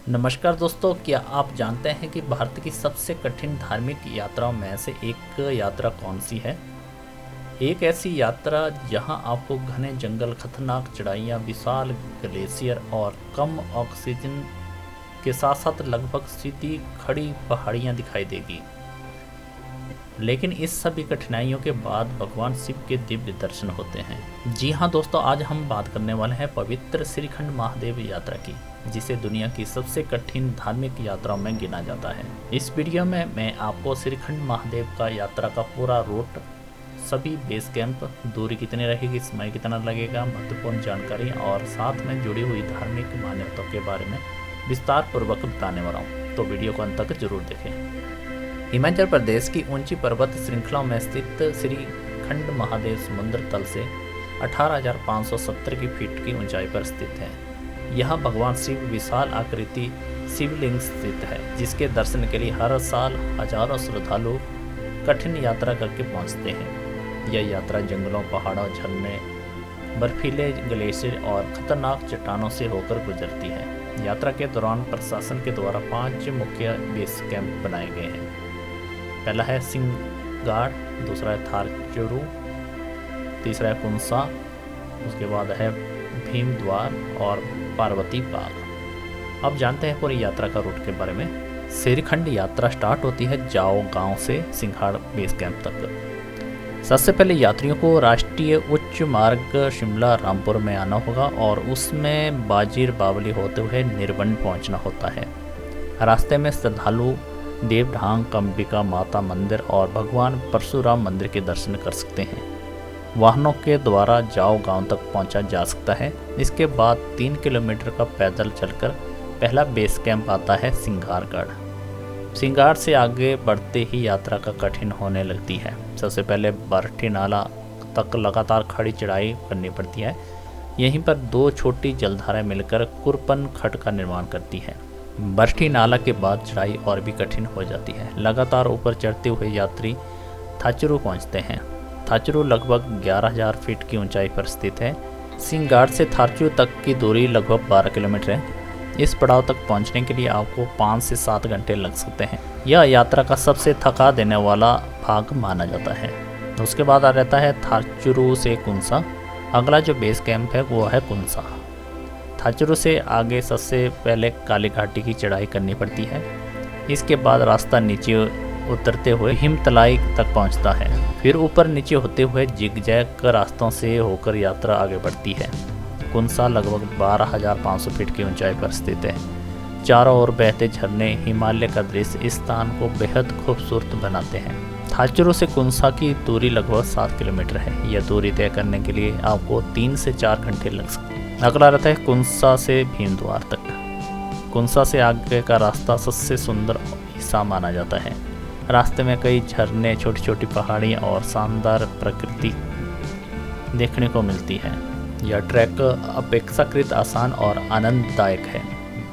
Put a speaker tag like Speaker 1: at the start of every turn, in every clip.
Speaker 1: नमस्कार दोस्तों, क्या आप जानते हैं कि भारत की सबसे कठिन धार्मिक यात्राओं में से एक यात्रा कौन सी है? एक ऐसी यात्रा जहां आपको घने जंगल, खतरनाक चढ़ाइयां, विशाल ग्लेशियर और कम ऑक्सीजन के साथ साथ लगभग सीधी खड़ी पहाड़ियां दिखाई देगी। लेकिन इस सभी कठिनाइयों के बाद भगवान शिव के दिव्य दर्शन होते हैं। जी हाँ दोस्तों, आज हम बात करने वाले हैं पवित्र श्रीखंड महादेव यात्रा की, जिसे दुनिया की सबसे कठिन धार्मिक यात्राओं में गिना जाता है। इस वीडियो में मैं आपको श्रीखंड महादेव का यात्रा का पूरा रूट, सभी बेस कैंप, दूरी कितनी रहेगी, समय कितना लगेगा, महत्वपूर्ण जानकारी और साथ में जुड़ी हुई धार्मिक मान्यताओं के बारे में विस्तार पूर्वक बताने वाला हूँ, तो वीडियो को अंत तक जरूर देखें। हिमाचल प्रदेश की ऊंची पर्वत श्रृंखलाओं में स्थित श्रीखंड महादेव समुद्र तल से 18,570 की फीट की ऊंचाई पर स्थित है। यह भगवान शिव विशाल आकृति शिवलिंग स्थित है, जिसके दर्शन के लिए हर साल हजारों श्रद्धालु कठिन यात्रा करके पहुंचते हैं। यह यात्रा जंगलों, पहाड़ों, झरने, बर्फीले ग्लेशियर और खतरनाक चट्टानों से होकर गुजरती है। यात्रा के दौरान प्रशासन के द्वारा 5 मुख्य बेस कैंप बनाए गए हैं। पहला है सिंहगाड़, दूसरा है थारचुरू, तीसरा है कुंसा, उसके बाद है भीम द्वार और पार्वती बाग। अब जानते हैं पूरी यात्रा का रूट के बारे में। श्रीखंड यात्रा स्टार्ट होती है जाओ गांव से सिंहगाड़ बेस कैंप तक। सबसे पहले यात्रियों को राष्ट्रीय उच्च मार्ग शिमला रामपुर में आना होगा और उसमें बाजीर बावली होते हुए निर्बंध पहुंचना होता है। रास्ते में श्रद्धालु देवढांग, अंबिका माता मंदिर और भगवान परशुराम मंदिर के दर्शन कर सकते हैं। वाहनों के द्वारा जाओ गांव तक पहुंचा जा सकता है। इसके बाद 3 किलोमीटर का पैदल चलकर पहला बेस कैंप आता है सिंगारगढ़। सिंगार से आगे बढ़ते ही यात्रा का कठिन होने लगती है। सबसे पहले बरठी नाला तक लगातार खड़ी चढ़ाई करनी पड़ती है। यहीं पर 2 छोटी जलधाराएं मिलकर कुरपन खड्ड का निर्माण करती है। बरठी नाला के बाद चढ़ाई और भी कठिन हो जाती है। लगातार ऊपर चढ़ते हुए यात्री थाचुरू पहुंचते हैं। थाचुरू लगभग 11,000 फीट की ऊंचाई पर स्थित है। सिंहगाड़ से थाचुरू तक की दूरी लगभग 12 किलोमीटर है। इस पड़ाव तक पहुंचने के लिए आपको 5 से 7 घंटे लग सकते हैं। यह यात्रा का सबसे थका देने वाला भाग माना जाता है। उसके बाद आ रहता है थाचुरू से कुंसा। अगला जो बेस कैंप है वो है कुंसा। थाचुरू से आगे सबसे पहले काली घाटी की चढ़ाई करनी पड़ती है। इसके बाद रास्ता नीचे उतरते हुए हिमतलाई तक पहुंचता है। फिर ऊपर नीचे होते हुए जिगजैग रास्तों से होकर यात्रा आगे बढ़ती है। कुंसा लगभग 12,500 फीट की ऊंचाई पर स्थित है। चारों ओर बहते झरने, हिमालय का दृश्य इस स्थान को बेहद खूबसूरत बनाते हैं। थाचुरू से कुंसा की दूरी लगभग 7 किलोमीटर है। यह दूरी तय करने के लिए आपको 3 से 4 घंटे लग सकते हैं। अगला रहता है कुंसा से भीमद्वार तक। कुंसा से आगे का रास्ता सबसे सुंदर हिस्सा माना जाता है। रास्ते में कई झरने, छोटी छोटी पहाड़ियाँ और शानदार प्रकृति देखने को मिलती है। यह ट्रैक अपेक्षाकृत आसान और आनंददायक है।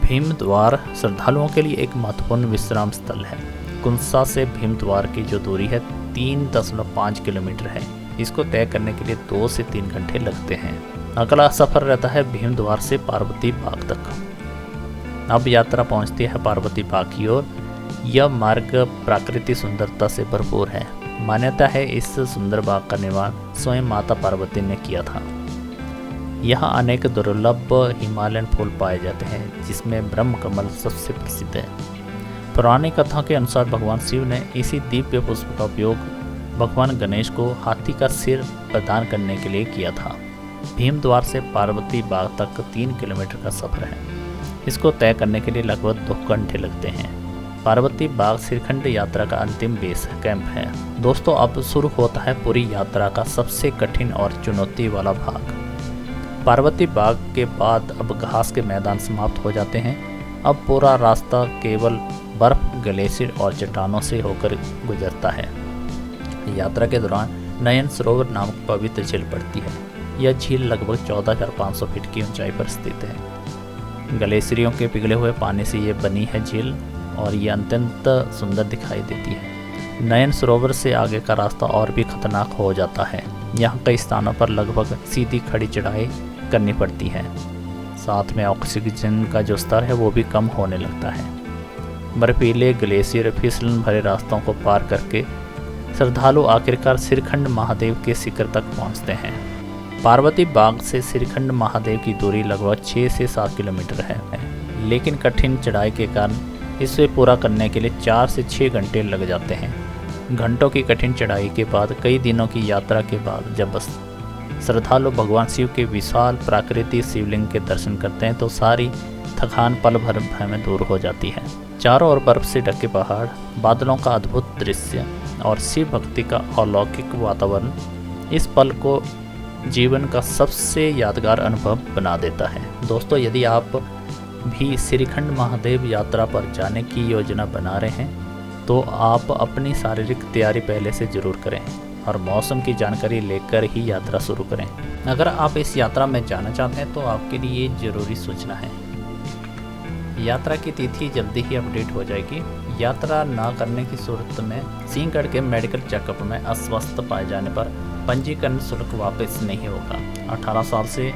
Speaker 1: भीमद्वार श्रद्धालुओं के लिए एक महत्वपूर्ण विश्राम स्थल है। कुंसा से भीमद्वार की जो दूरी है 3.5 किलोमीटर है। इसको तय करने के लिए 2 से 3 घंटे लगते हैं। अगला सफर रहता है भीमद्वार से पार्वती बाग तक। अब यात्रा पहुंचती है पार्वती बाग की ओर। यह मार्ग प्राकृतिक सुंदरता से भरपूर है। मान्यता है इस सुंदर बाग का निर्माण स्वयं माता पार्वती ने किया था। यहाँ अनेक दुर्लभ हिमालयन फूल पाए जाते हैं, जिसमें ब्रह्म कमल सबसे प्रसिद्ध है। पुरानी कथा के अनुसार भगवान शिव ने इसी दिव्य पुष्प का उपयोग भगवान गणेश को हाथी का सिर प्रदान करने के लिए किया था। भीमद्वार से पार्वती बाग तक 3 किलोमीटर का सफर है। इसको तय करने के लिए लगभग 2 घंटे लगते हैं। पार्वती बाग श्रीखंड यात्रा का अंतिम बेस कैंप है। दोस्तों, अब शुरू होता है पूरी यात्रा का सबसे कठिन और चुनौती वाला भाग। पार्वती बाग के बाद अब घास के मैदान समाप्त हो जाते हैं। अब पूरा रास्ता केवल बर्फ, ग्लेशियर और चट्टानों से होकर गुजरता है। यात्रा के दौरान नयन सरोवर नामक पवित्र झील पड़ती है। यह झील लगभग 14,500 फीट की ऊंचाई पर स्थित है। ग्लेशियरों के पिघले हुए पानी से ये बनी है झील और ये अत्यंत सुंदर दिखाई देती है। नयन सरोवर से आगे का रास्ता और भी खतरनाक हो जाता है। यहाँ कई स्थानों पर लगभग सीधी खड़ी चढ़ाई करनी पड़ती है। साथ में ऑक्सीजन का जो स्तर है वो भी कम होने लगता है। बर्फीले ग्लेशियर फिसलन भरे रास्तों को पार करके श्रद्धालु आखिरकार श्रीखंड महादेव के शिखर तक पहुंचते हैं। पार्वती बाग से श्रीखंड महादेव की दूरी लगभग 6 से 7 किलोमीटर है, लेकिन कठिन चढ़ाई के कारण इसे पूरा करने के लिए 4 से 6 घंटे लग जाते हैं। घंटों की कठिन चढ़ाई के बाद, कई दिनों की यात्रा के बाद जब श्रद्धालु भगवान शिव के विशाल प्राकृतिक शिवलिंग के दर्शन करते हैं तो सारी थकान पल भर में दूर हो जाती है। चारों ओर बर्फ से ढके पहाड़, बादलों का अद्भुत दृश्य और शिव भक्ति का अलौकिक वातावरण इस पल को जीवन का सबसे यादगार अनुभव बना देता है। दोस्तों, यदि आप भी श्रीखंड महादेव यात्रा पर जाने की योजना बना रहे हैं तो आप अपनी शारीरिक तैयारी पहले से ज़रूर करें और मौसम की जानकारी लेकर ही यात्रा शुरू करें। अगर आप इस यात्रा में जाना चाहते हैं तो आपके लिए ये ज़रूरी सूचना है। यात्रा की तिथि जल्दी ही अपडेट हो जाएगी। यात्रा ना करने की सूरत में सिंहगढ़ के मेडिकल चेकअप में अस्वस्थ पाए जाने पर पंजीकरण शुल्क वापस नहीं होगा। 18 साल से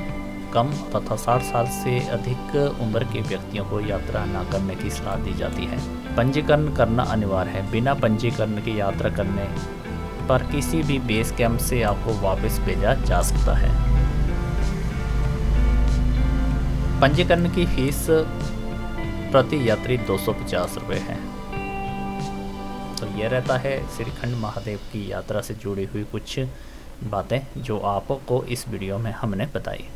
Speaker 1: कम तथा 60 साल से अधिक उम्र के व्यक्तियों को यात्रा न करने की सलाह दी जाती है। पंजीकरण करना अनिवार्य है। बिना पंजीकरण की यात्रा करने पर किसी भी बेस कैंप से आपको वापस भेजा जा सकता है। पंजीकरण की फीस प्रति यात्री 250 रुपये है। तो यह रहता है श्रीखंड महादेव की यात्रा से जुड़ी हुई कुछ बातें जो आपको इस वीडियो में हमने बताई।